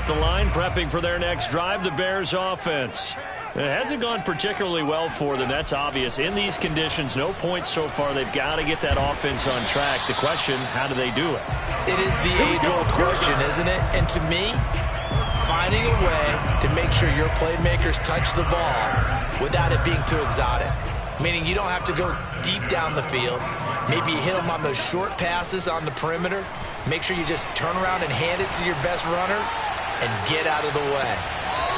at the line, prepping for their next drive, the Bears offense. It hasn't gone particularly well for them. That's obvious. In these conditions, no points so far. They've got to get that offense on track. The question, how do they do it? It is the age-old question, isn't it? And to me, finding a way to make sure your playmakers touch the ball without it being too exotic. Meaning you don't have to go deep down the field. Maybe you hit them on those short passes on the perimeter. Make sure you just turn around and hand it to your best runner and get out of the way.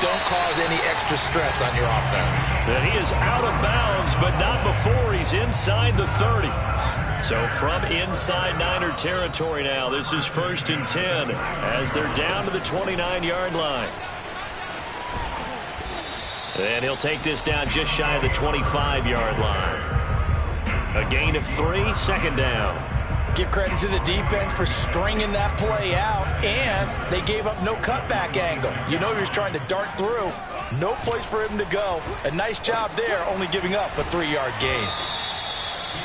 Don't cause any extra stress on your offense. And he is out of bounds, but not before he's inside the 30. So from inside Niner territory now, this is 1st and 10 as they're down to the 29-yard line. And he'll take this down just shy of the 25-yard line. A gain of 3, 2nd down. Give credit to the defense for stringing that play out, and they gave up no cutback angle. You know he was trying to dart through. No place for him to go. A nice job there, only giving up a 3-yard gain.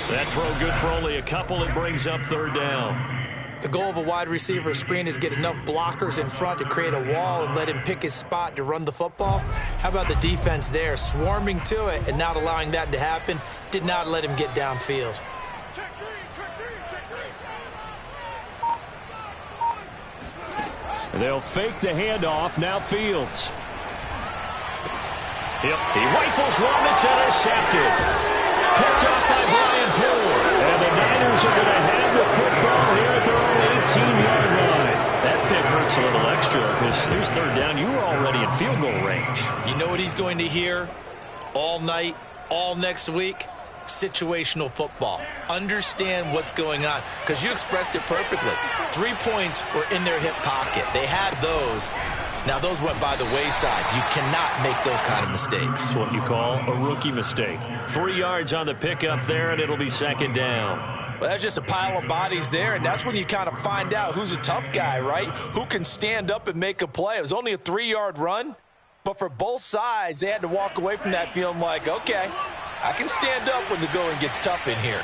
That throw good for only a couple. It brings up 3rd down. The goal of a wide receiver screen is get enough blockers in front to create a wall and let him pick his spot to run the football. How about the defense there, swarming to it and not allowing that to happen? Did not let him get downfield. They'll fake the handoff. Now Fields. Yep, he rifles one that's intercepted. Picked up by Brian Poole. And the Niners are going to have the football here at their own 18-yard line. That pick hurts a little extra because here's 3rd down. You were already in field goal range. You know what he's going to hear all night, all next week? Situational football. Understand what's going on, because you expressed it perfectly. 3 points were in their hip pocket. They had those. Now those went by the wayside. You cannot make those kind of mistakes. It's what you call a rookie mistake. 3 yards on the pickup there, and it'll be 2nd down. Well, that's just a pile of bodies there, and that's when you kind of find out who's a tough guy, right? Who can stand up and make a play. It was only a 3-yard run, but for both sides, they had to walk away from that feeling like, okay, I can stand up when the going gets tough in here.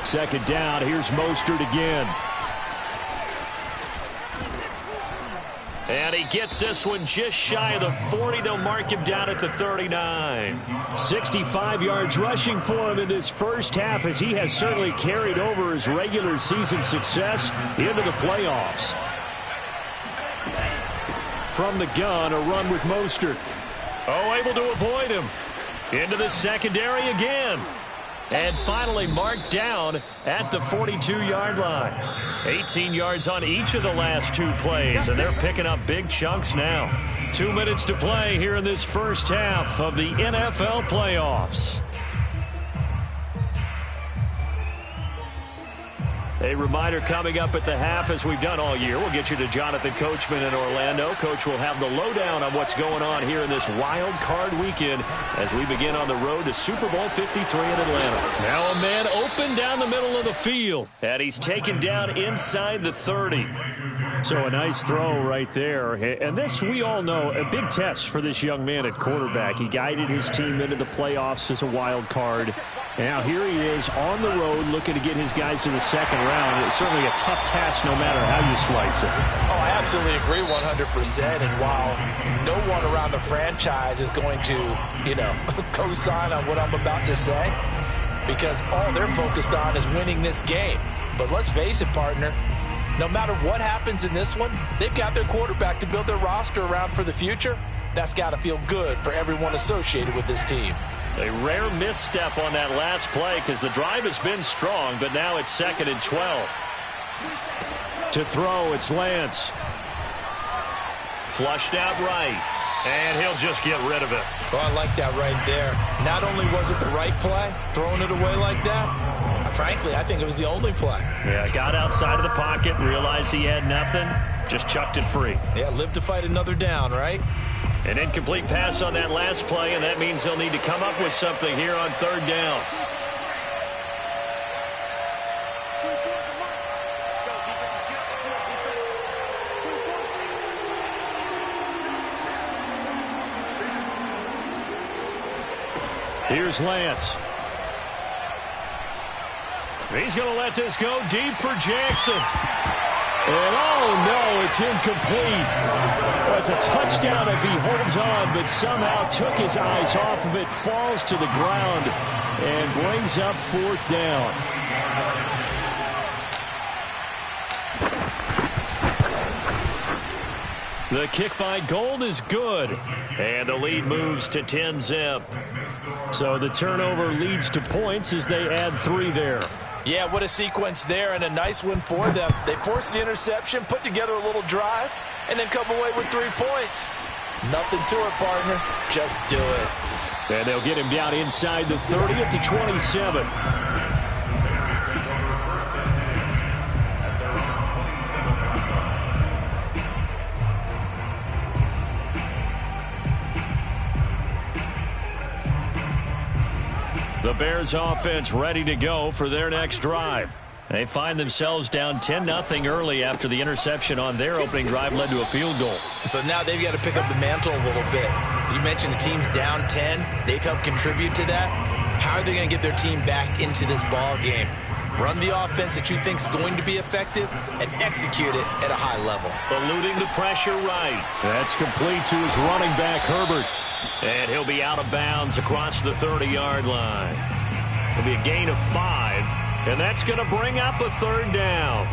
Second down. Here's Mostert again. And he gets this one just shy of the 40. They'll mark him down at the 39. 65 yards rushing for him in this first half, as he has certainly carried over his regular season success into the playoffs. From the gun, a run with Mostert. Oh, able to avoid him. Into the secondary again. And finally marked down at the 42-yard line. 18 yards on each of the last 2 plays, and they're picking up big chunks now. 2 minutes to play here in this first half of the NFL playoffs. A reminder coming up at the half, as we've done all year. We'll get you to Jonathan Coachman in Orlando. Coach will have the lowdown on what's going on here in this wild card weekend as we begin on the road to Super Bowl 53 in Atlanta. Now a man open down the middle of the field, and he's taken down inside the 30. So a nice throw right there. And this, we all know, a big test for this young man at quarterback. He guided his team into the playoffs as a wild card. Now here he is on the road looking to get his guys to the second round. It's certainly a tough task no matter how you slice it. Oh, I absolutely agree 100%. And while no one around the franchise is going to, co-sign on what I'm about to say, because all they're focused on is winning this game. But let's face it, partner, no matter what happens in this one, they've got their quarterback to build their roster around for the future. That's got to feel good for everyone associated with this team. A rare misstep on that last play because the drive has been strong, but now it's 2nd and 12. To throw, it's Lance. Flushed out right, and he'll just get rid of it. So I like that right there. Not only was it the right play, throwing it away like that, frankly, I think it was the only play. Yeah, got outside of the pocket, realized he had nothing, just chucked it free. Yeah, live to fight another down, right? An incomplete pass on that last play, and that means they'll need to come up with something here on 3rd down. Here's Lance. He's going to let this go deep for Jackson. And oh no, it's incomplete. That's a touchdown if he holds on, but somehow took his eyes off of it, falls to the ground, and brings up 4th down. The kick by Gold is good, and the lead moves to 10-zip. So the turnover leads to points as they add 3 there. Yeah, what a sequence there, and a nice one for them. They forced the interception, put together a little drive, and then come away with 3 points. Nothing to it, partner. Just do it. And they'll get him down inside the 30 at the 27. The Bears offense ready to go for their next drive. They find themselves down 10-0 early after the interception on their opening drive led to a field goal. So now they've got to pick up the mantle a little bit. You mentioned the team's down 10. They've helped contribute to that. How are they going to get their team back into this ball game? Run the offense that you think is going to be effective and execute it at a high level. Eluding the pressure right. That's complete to his running back, Herbert. And he'll be out of bounds across the 30-yard line. It'll be a gain of 5, and that's going to bring up a 3rd down.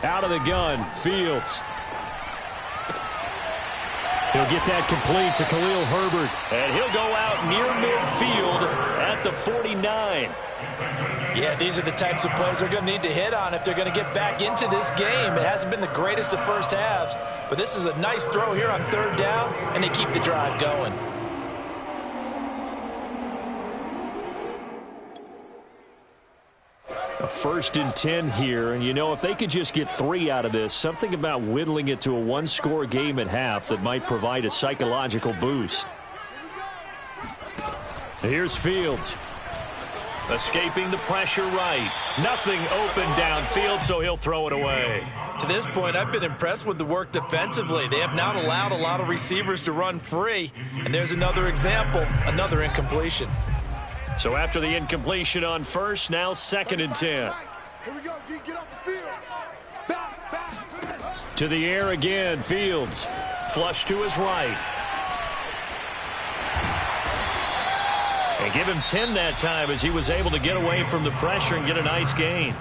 Out of the gun, Fields. He'll get that complete to Khalil Herbert. And he'll go out near midfield at the 49. Yeah, these are the types of plays they're going to need to hit on if they're going to get back into this game. It hasn't been the greatest of first halves, but this is a nice throw here on 3rd down, and they keep the drive going. A 1st and 10 here, and you know, if they could just get 3 out of this, something about whittling it to a 1-score game at half that might provide a psychological boost. Here's Fields. Escaping the pressure right. Nothing open downfield, so he'll throw it away. To this point, I've been impressed with the work defensively. They have not allowed a lot of receivers to run free, and there's another example, another incompletion. So after the incompletion on 1st, now 2nd and 10. Here we go, D, get off the field. Back. To the air again, Fields. Flush to his right. And give him 10 that time as he was able to get away from the pressure and get a nice gain.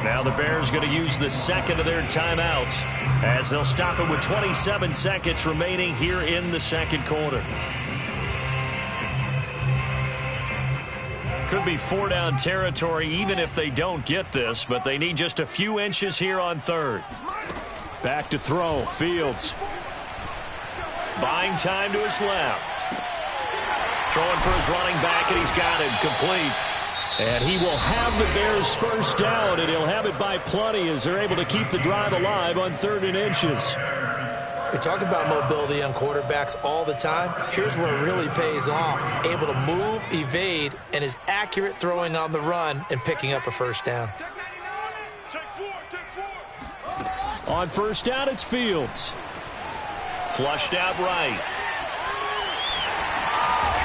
Now the Bears going to use the 2nd of their timeouts as they'll stop it with 27 seconds remaining here in the 2nd quarter. Could be 4-down territory even if they don't get this, but they need just a few inches here on 3rd. Back to throw, Fields. Buying time to his left. Throwing for his running back, and he's got it complete. And he will have the Bears 1st down, and he'll have it by plenty as they're able to keep the drive alive on 3rd and inches. We talk about mobility on quarterbacks all the time. Here's where it really pays off. Able to move, evade, and is accurate throwing on the run and picking up a 1st down. On 1st down, it's Fields. Flushed out right.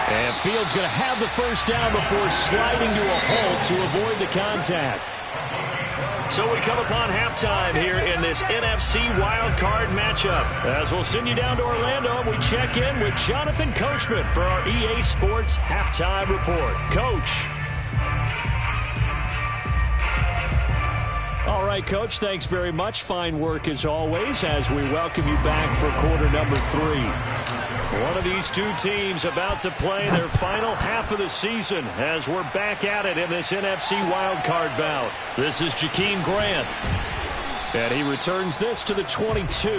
And Fields going to have the 1st down before sliding to a halt to avoid the contact. So we come upon halftime here in this NFC wildcard matchup. As we'll send you down to Orlando, and we check in with Jonathan Coachman for our EA Sports Halftime Report. Coach. All right, Coach, thanks very much. Fine work as always as we welcome you back for quarter number 3. One of these two teams about to play their final half of the season as we're back at it in this NFC wildcard bout. This is Jakeem Grant, and he returns this to the 22.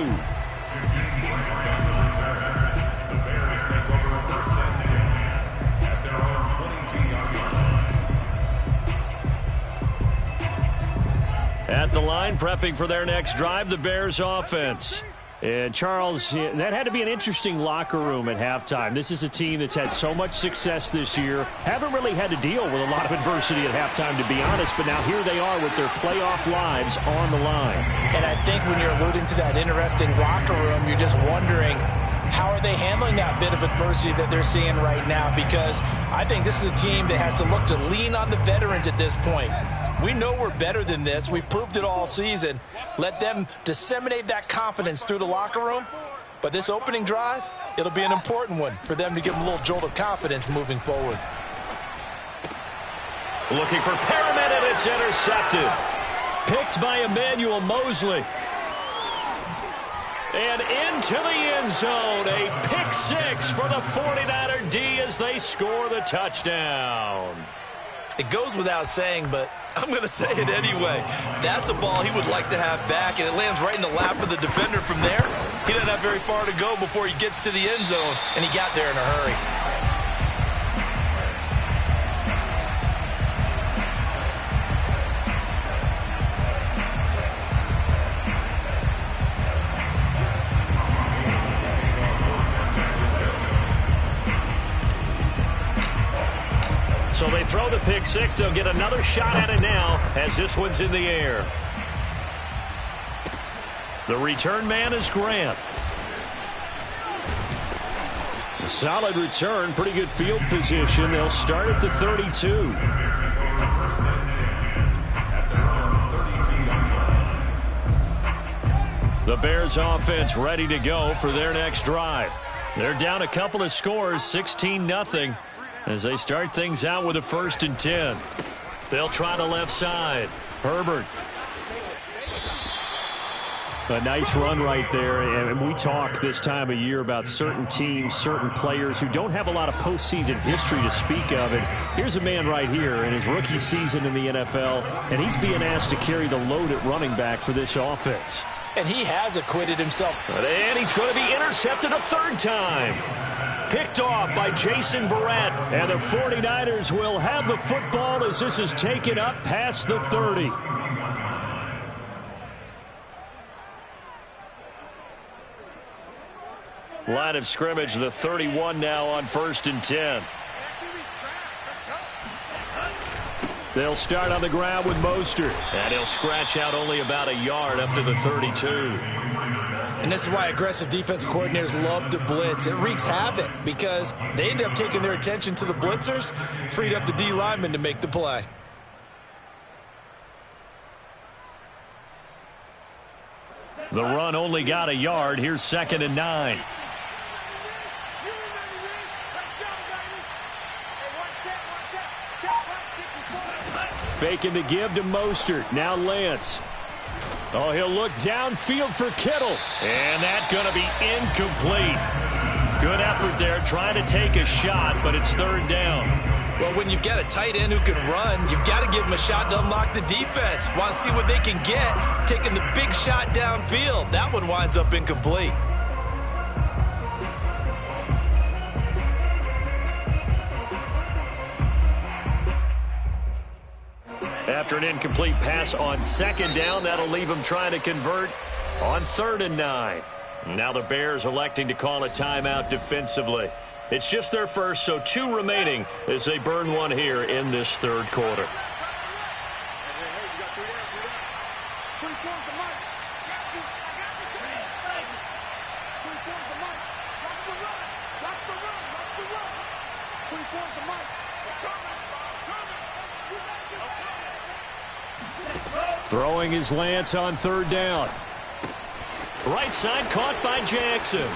At the line, prepping for their next drive, the Bears offense. And, Charles, that had to be an interesting locker room at halftime. This is a team that's had so much success this year. Haven't really had to deal with a lot of adversity at halftime, to be honest. But now here they are with their playoff lives on the line. And I think when you're alluding to that interesting locker room, you're just wondering, how are they handling that bit of adversity that they're seeing right now? Because I think this is a team that has to look to lean on the veterans at this point. We know we're better than this. We've proved it all season. Let them disseminate that confidence through the locker room. But this opening drive, it'll be an important one for them to give them a little jolt of confidence moving forward. Looking for Perriman, and it's intercepted. Picked by Emmanuel Mosley. And into the end zone, a pick six for the 49er D as they score the touchdown. It goes without saying, but I'm going to say it anyway. That's a ball he would like to have back, and it lands right in the lap of the defender from there. He doesn't have very far to go before he gets to the end zone, and he got there in a hurry. So they throw the pick six. They'll get another shot at it now as this one's in the air. The return man is Grant. A solid return, pretty good field position. They'll start at the 32. The Bears offense ready to go for their next drive. They're down a couple of scores, 16-0. As they start things out with a 1st and 10. They'll try the left side. Herbert. A nice run right there. And we talk this time of year about certain teams, certain players who don't have a lot of postseason history to speak of. And here's a man right here in his rookie season in the NFL, and he's being asked to carry the load at running back for this offense. And he has acquitted himself. And he's going to be intercepted a third time. Picked off by Jason Verrett. And the 49ers will have the football as this is taken up past the 30. Line of scrimmage, the 31 now on 1st and 10. They'll start on the ground with Mostert. And he'll scratch out only about a yard up to the 32. And this is why aggressive defensive coordinators love to blitz. It wreaks havoc because they end up taking their attention to the blitzers, freed up the D lineman to make the play. The run only got a yard. Here's 2nd and 9. Faking the give to Mostert. Now Lance. Oh, he'll look downfield for Kittle. And that's going to be incomplete. Good effort there trying to take a shot, but it's 3rd down. Well, when you've got a tight end who can run, you've got to give him a shot to unlock the defense. Want to see what they can get, taking the big shot downfield. That one winds up incomplete. After an incomplete pass on 2nd down, that'll leave him trying to convert on 3rd and 9. Now the Bears electing to call a timeout defensively. It's just their first, so 2 remaining as they burn one here in this 3rd quarter. Throwing his Lance on 3rd down. Right side caught by Jackson.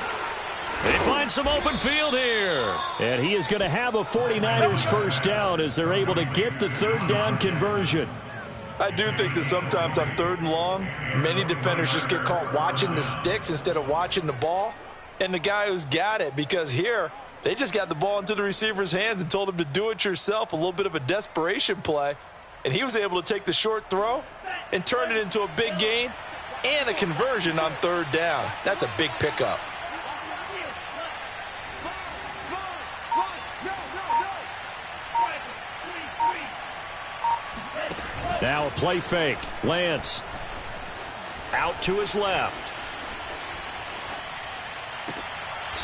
They find some open field here. And he is going to have a 49ers first down as they're able to get the 3rd down conversion. I do think that sometimes on 3rd and long, many defenders just get caught watching the sticks instead of watching the ball. And the guy who's got it, because here, they just got the ball into the receiver's hands and told him to do it yourself, a little bit of a desperation play. And he was able to take the short throw and turn it into a big gain and a conversion on 3rd down. That's a big pickup. Now a play fake. Lance out to his left.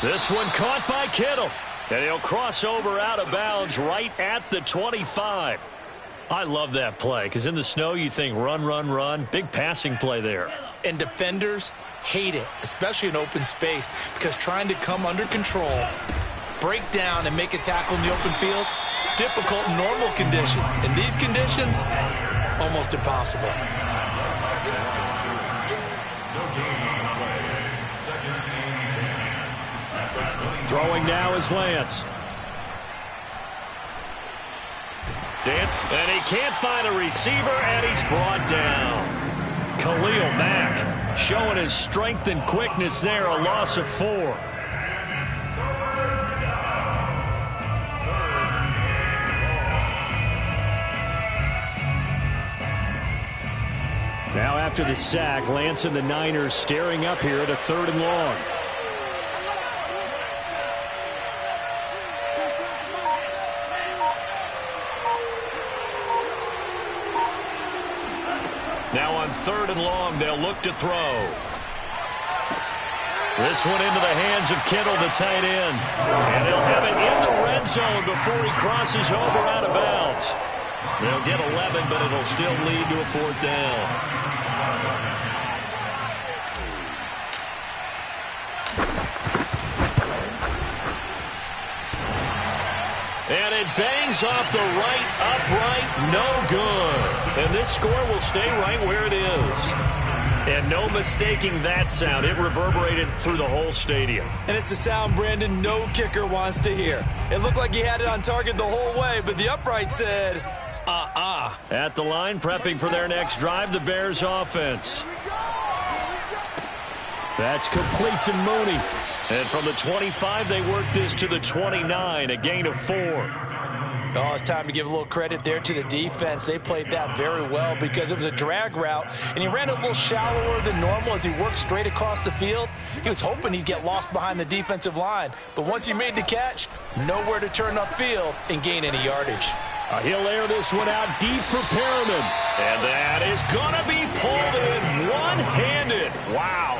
This one caught by Kittle. And he'll cross over out of bounds right at the 25. I love that play because in the snow you think run, run, run. Big passing play there. And defenders hate it, especially in open space, because trying to come under control, break down, and make a tackle in the open field, difficult in normal conditions. In these conditions, almost impossible. Throwing now is Lance. And he can't find a receiver, and he's brought down. Khalil Mack showing his strength and quickness there, a loss of 4. Now after the sack, Lance and the Niners staring up here at a 3rd and long. Now on 3rd and long, they'll look to throw. This one into the hands of Kittle, the tight end. And they'll have it in the red zone before he crosses over out of bounds. They'll get 11, but it'll still lead to a 4th down. And it bangs off the right upright, no good. And this score will stay right where it is. And no mistaking that sound. It reverberated through the whole stadium. And it's the sound, Brandon, no kicker wants to hear. It looked like he had it on target the whole way, but the upright said, At the line, prepping for their next drive, the Bears offense. That's complete to Mooney. And from the 25, they work this to the 29, a gain of 4. Oh, it's time to give a little credit there to the defense. They played that very well because it was a drag route, and he ran a little shallower than normal as he worked straight across the field. He was hoping he'd get lost behind the defensive line, but once he made the catch, nowhere to turn upfield and gain any yardage. He'll air this one out deep for Perriman. And that is going to be pulled in one-handed. Wow.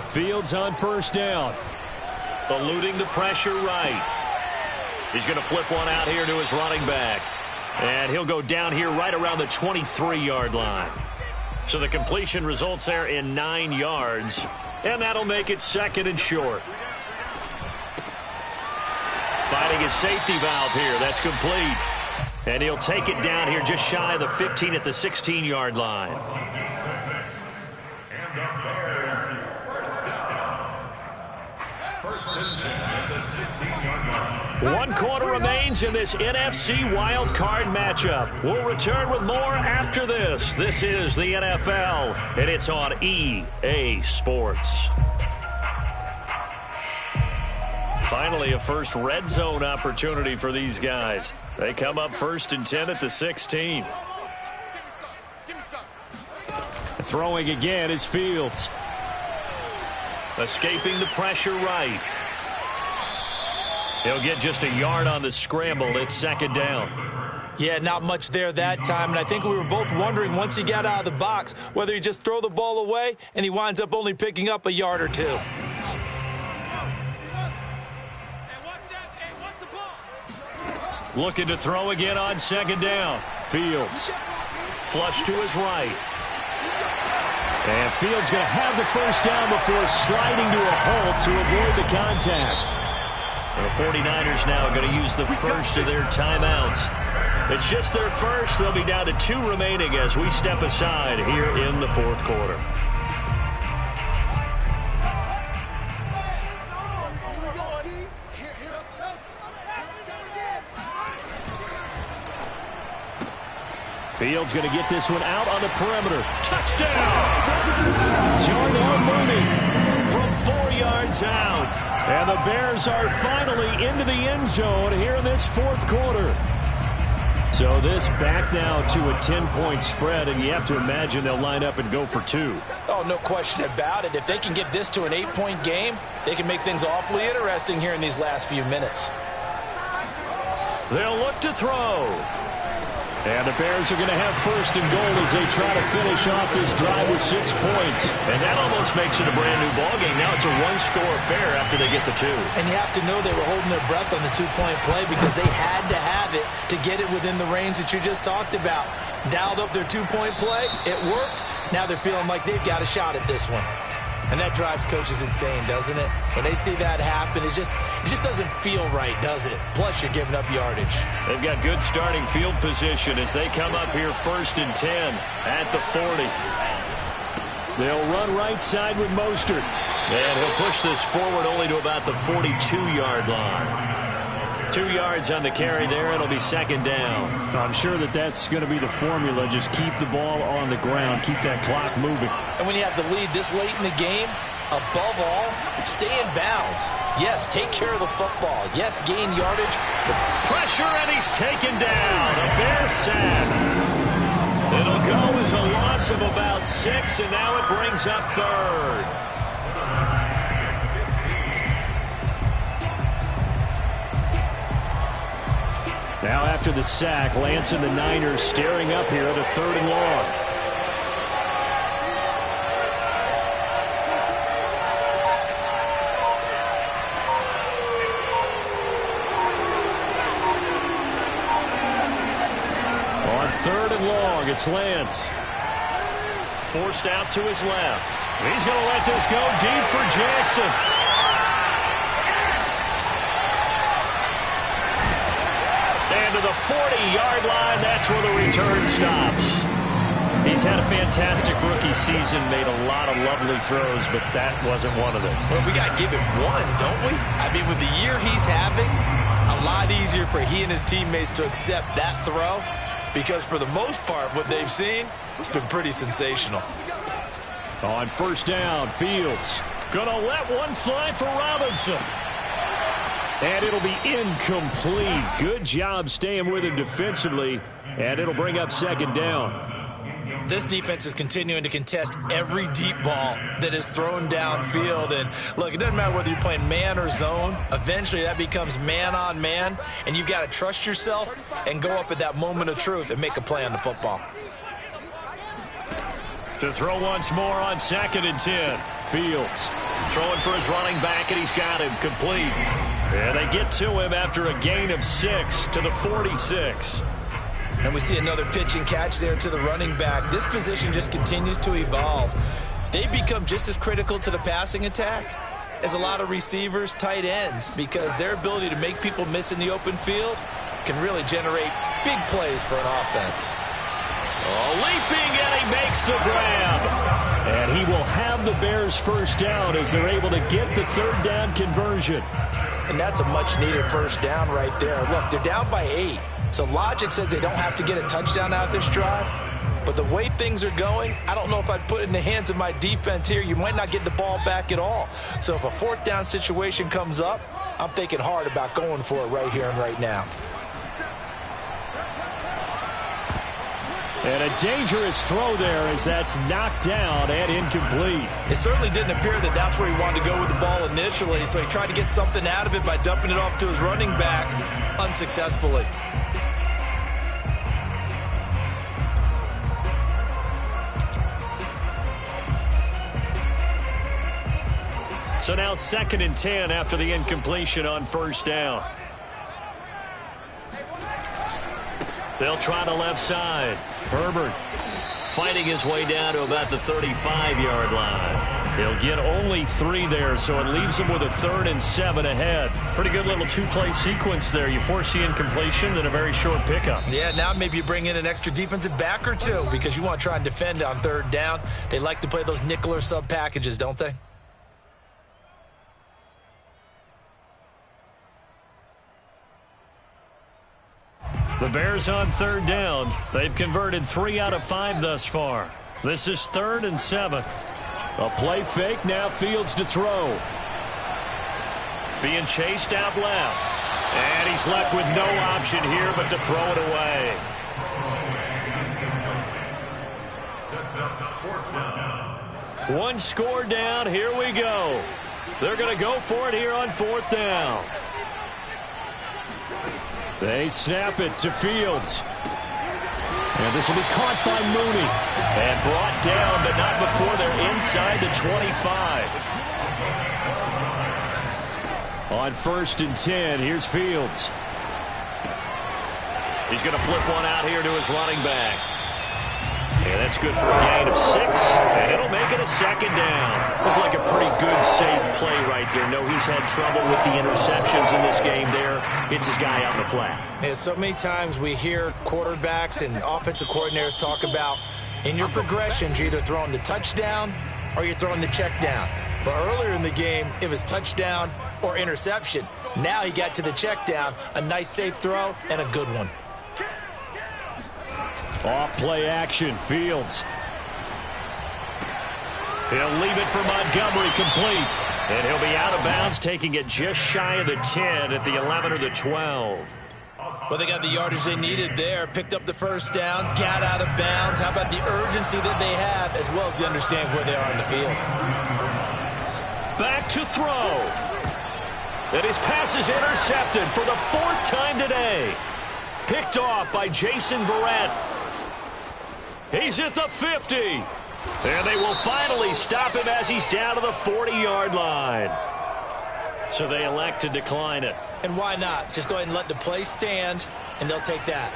Fields on 1st down. Eluding the pressure right. He's going to flip one out here to his running back. And he'll go down here right around the 23-yard line. So the completion results there in 9 yards. And that'll make it 2nd and short. Finding his safety valve here. That's complete. And he'll take it down here just shy of the 15 at the 16-yard line. One quarter remains in this NFC Wild Card matchup. We'll return with more after this. This is the NFL, and it's on EA Sports. Finally, a first red zone opportunity for these guys. They come up 1st and 10 at the 16. Throwing again is Fields. Escaping the pressure right. He'll get just a yard on the scramble. It's 2nd down. Yeah, not much there that time, and I think we were both wondering once he got out of the box whether he just throw the ball away, and he winds up only picking up a yard or 2. Looking to throw again on 2nd down. Fields. Flush to his right. And Fields going to have the 1st down before sliding to a halt to avoid the contact. And the 49ers now are going to use the first of their timeouts. It's just their first. They'll be down to 2 remaining as we step aside here in the 4th quarter. Fields going to get this one out on the perimeter. Touchdown! Darnell Mooney from 4 yards out. And the Bears are finally into the end zone here in this 4th quarter. So this back now to a 10-point spread, and you have to imagine they'll line up and go for 2. Oh, no question about it. If they can get this to an 8-point game, they can make things awfully interesting here in these last few minutes. They'll look to throw. And the Bears are going to have first and goal as they try to finish off this drive with 6 points. And that almost makes it a brand new ballgame. Now it's a one-score affair after they get the 2. And you have to know they were holding their breath on the 2-point play because they had to have it to get it within the range that you just talked about. Dialed up their 2-point play. It worked. Now they're feeling like they've got a shot at this one. And that drives coaches insane, doesn't it? When they see that happen, it just doesn't feel right, does it? Plus, you're giving up yardage. They've got good starting field position as they come up here first and 10 at the 40. They'll run right side with Mostert. And he'll push this forward only to about the 42-yard line. 2 yards on the carry there. It'll be second down. I'm sure that's going to be the formula. Just keep the ball on the ground. Keep that clock moving. And when you have the lead this late in the game, above all, stay in bounds. Yes, take care of the football. Yes, gain yardage. Pressure, and he's taken down. A Bear sack. It'll go as a loss of about 6, and now it brings up third. Now after the sack, Lance and the Niners staring up here at a 3rd and long. On 3rd and long, it's Lance. Forced out to his left. He's going to let this go deep for Jackson. And to the 40-yard line, that's where the return stops. He's had a fantastic rookie season, made a lot of lovely throws, but that wasn't one of them. Well, we got to give him one, don't we? I mean, with the year he's having, a lot easier for he and his teammates to accept that throw because for the most part, what they've seen, it's been pretty sensational. On first down, Fields gonna let one fly for Robinson. And it'll be incomplete. Good job staying with him defensively. And it'll bring up second down. This defense is continuing to contest every deep ball that is thrown downfield. And, look, it doesn't matter whether you're playing man or zone. Eventually, that becomes man-on-man. And you've got to trust yourself and go up at that moment of truth and make a play on the football. To throw once more on 2nd and 10. Fields throwing for his running back, and he's got him complete. And they get to him after a gain of 6 to the 46. And we see another pitch and catch there to the running back. This position just continues to evolve. They become just as critical to the passing attack as a lot of receivers, tight ends, because their ability to make people miss in the open field can really generate big plays for an offense. Oh, leaping, and he makes the grab. And he will have the Bears first down as they're able to get the 3rd down conversion. And that's a much-needed first down right there. Look, they're down by 8. So logic says they don't have to get a touchdown out of this drive. But the way things are going, I don't know if I'd put it in the hands of my defense here. You might not get the ball back at all. So if a 4th down situation comes up, I'm thinking hard about going for it right here and right now. And a dangerous throw there as that's knocked down and incomplete. It certainly didn't appear that that's where he wanted to go with the ball initially, so he tried to get something out of it by dumping it off to his running back unsuccessfully. So now 2nd and 10 after the incompletion on first down. They'll try the left side. Herbert fighting his way down to about the 35-yard line. He'll get only 3 there, so it leaves him with a 3rd and 7 ahead. Pretty good little 2-play sequence there. You force the incompletion, then a very short pickup. Yeah, now maybe you bring in an extra defensive back or 2 because you want to try and defend on 3rd down. They like to play those nickel or sub packages, don't they? The Bears on 3rd down. They've converted 3 out of 5 thus far. This is 3rd and 7. A play fake, now Fields to throw. Being chased out left. And he's left with no option here but to throw it away. One score down, here we go. They're going to go for it here on 4th down. They snap it to Fields. And this will be caught by Mooney. And brought down, but not before they're inside the 25. On 1st and 10, here's Fields. He's going to flip one out here to his running back. And that's good for a gain of 6, and it'll make it a 2nd down. Looked like a pretty good, safe play right there. No, he's had trouble with the interceptions in this game there. Hits his guy out in the flat. Yeah, so many times we hear quarterbacks and offensive coordinators talk about in your progressions, you're either throwing the touchdown or you're throwing the check down. But earlier in the game, it was touchdown or interception. Now he got to the check down, a nice safe throw, and a good one. Off play action, Fields. He'll leave it for Montgomery complete. And he'll be out of bounds, taking it just shy of the 10 at the 11 or the 12. Well, they got the yardage they needed there, picked up the 1st down, got out of bounds. How about the urgency that they have, as well as they understand where they are on the field. Back to throw. And his pass is intercepted for the 4th time today. Picked off by Jason Verrett. He's at the 50. And they will finally stop him as he's down to the 40-yard line. So they elect to decline it. And why not? Just go ahead and let the play stand, and they'll take that.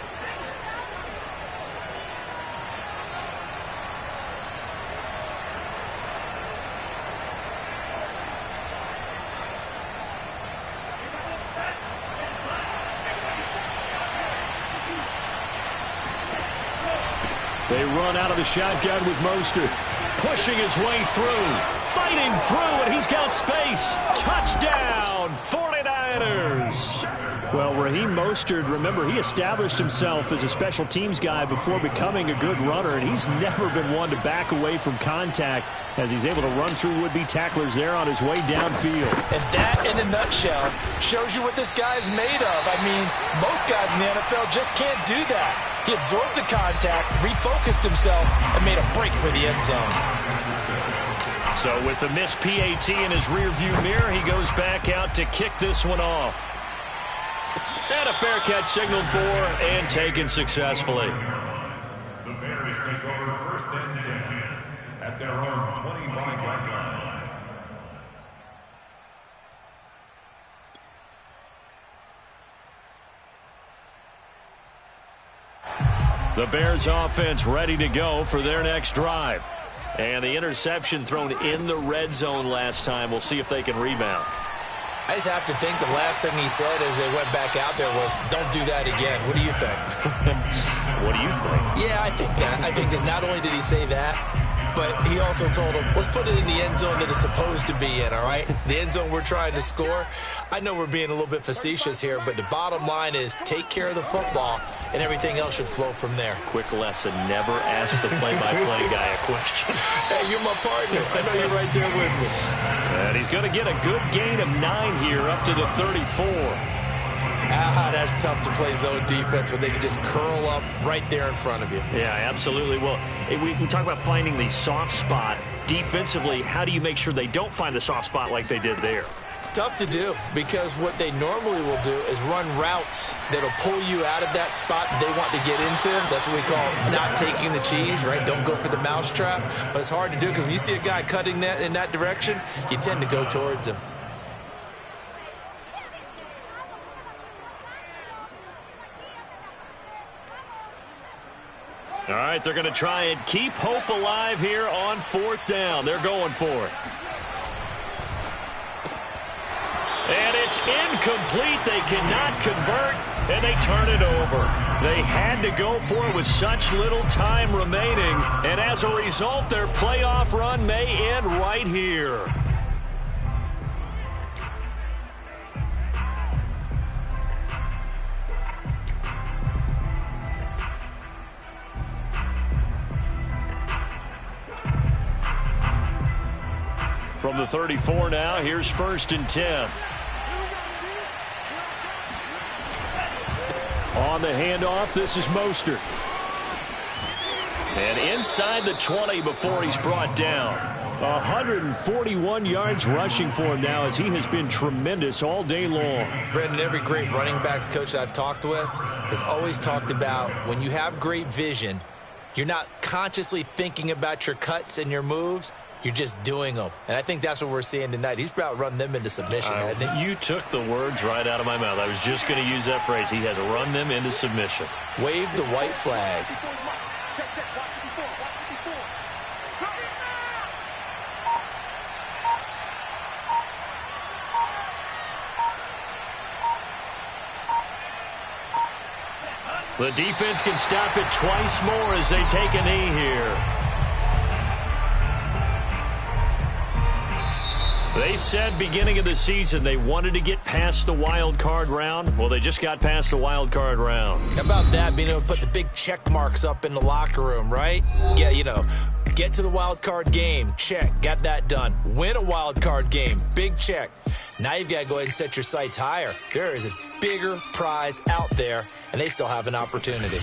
They run out of the shotgun with Mostert. Pushing his way through. Fighting through, and he's got space. Touchdown, 49ers. Well, Raheem Mostert, remember, he established himself as a special teams guy before becoming a good runner, and he's never been one to back away from contact as he's able to run through would-be tacklers there on his way downfield. And that, in a nutshell, shows you what this guy's made of. I mean, most guys in the NFL just can't do that. He absorbed the contact, refocused himself, and made a break for the end zone. So with the missed PAT in his rearview mirror, he goes back out to kick this one off. And a fair catch signaled for and taken successfully. The Bears take over 1st and 10 at their own 25-yard line. The Bears offense ready to go for their next drive. And the interception thrown in the red zone last time. We'll see if they can rebound. I just have to think the last thing he said as they went back out there was, don't do that again. What do you think? What do you think? Yeah, I think that. I think that not only did he say that, but he also told him, let's put it in the end zone that it's supposed to be in, all right? The end zone we're trying to score. I know we're being a little bit facetious here, but the bottom line is take care of the football, and everything else should flow from there. Quick lesson, never ask the play-by-play guy a question. Hey, you're my partner. I know you're right there with me. And he's going to get a good gain of 9 here up to the 34. That's tough to play zone defense when they can just curl up right there in front of you. Yeah, absolutely. Well, we talk about finding the soft spot. Defensively, how do you make sure they don't find the soft spot like they did there? Tough to do, because what they normally will do is run routes that'll pull you out of that spot they want to get into. That's what we call not taking the cheese, right? Don't go for the mousetrap. But it's hard to do because when you see a guy cutting that in that direction, you tend to go towards him. All right, they're going to try and keep hope alive here on 4th down. They're going for it. And it's incomplete. They cannot convert, and they turn it over. They had to go for it with such little time remaining, and as a result, their playoff run may end right here. From the 34 now, here's 1st and 10. On the handoff, this is Mostert. And inside the 20 before he's brought down. 141 yards rushing for him now, as he has been tremendous all day long. Brendan, every great running backs coach I've talked with has always talked about when you have great vision, you're not consciously thinking about your cuts and your moves. You're just doing them. And I think that's what we're seeing tonight. He's about run them into submission, hasn't he? You took the words right out of my mouth. I was just going to use that phrase. He has run them into submission. Wave the white flag. The defense can stop it twice more as they take a knee here. They said beginning of the season they wanted to get past the wild card round. Well, they just got past the wild card round. How about that, being able to put the big check marks up in the locker room, right? Yeah, you know, get to the wild card game, check, got that done. Win a wild card game, big check. Now you've got to go ahead and set your sights higher. There is a bigger prize out there, and they still have an opportunity.